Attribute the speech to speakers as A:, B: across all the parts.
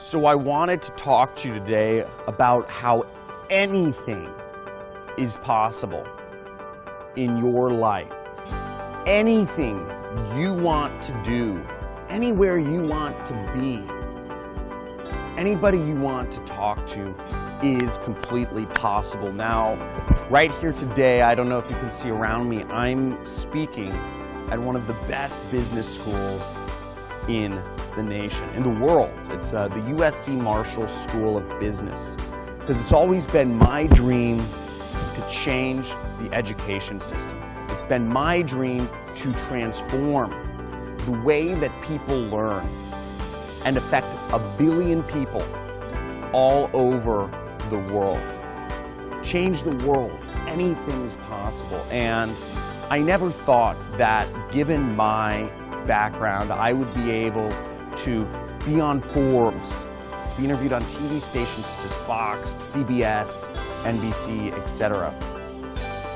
A: So I wanted to talk to you today about how anything is possible in your life. Anything you want to do, anywhere you want to be, anybody you want to talk to is completely possible. Now, right here today, I don't know if you can see around me, I'm speaking at one of the best business schools in the nation, in the world. It's the USC Marshall School of Business, because it's always been my dream to change the education system. It's been my dream to transform the way that people learn and affect 1 billion people all over the world. Change the world. Anything is possible. And I never thought that, given my background, I would be able to be on Forbes, to be interviewed on TV stations such as Fox, CBS, NBC, etc.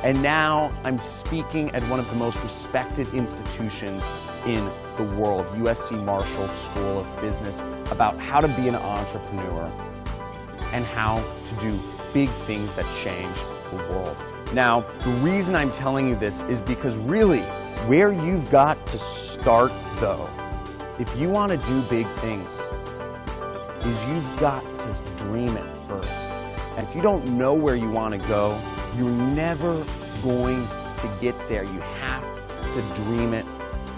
A: And now I'm speaking at one of the most respected institutions in the world, USC Marshall School of Business, about how to be an entrepreneur and how to do big things that change the world. Now, the reason I'm telling you this is because really, where you've got to start though, if you want to do big things, is you've got to dream it first. And if you don't know where you want to go, you're never going to get there. You have to dream it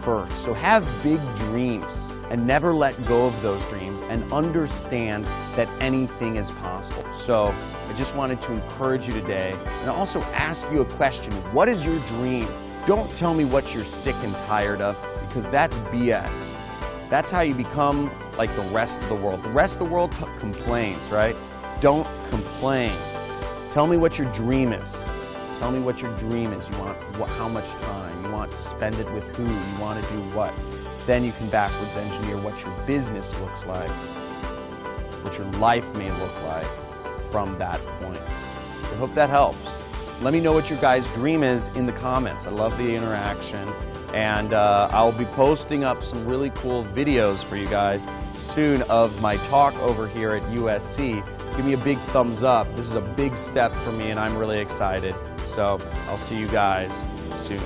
A: first. So have big dreams and never let go of those dreams, and understand that anything is possible. So I just wanted to encourage you today and also ask you a question. What is your dream? Don't tell me what you're sick and tired of, because that's BS. That's how you become like the rest of the world. The rest of the world complains, right? Don't complain. Tell me what your dream is. Tell me what your dream is. You want how much time? You want to spend it with who? You want to do what? Then you can backwards engineer what your business looks like, what your life may look like from that point. So I hope that helps. Let me know what your guys' dream is in the comments. I love the interaction. And I'll be posting up some really cool videos for you guys soon of my talk over here at USC. Give me a big thumbs up. This is a big step for me and I'm really excited. So I'll see you guys soon.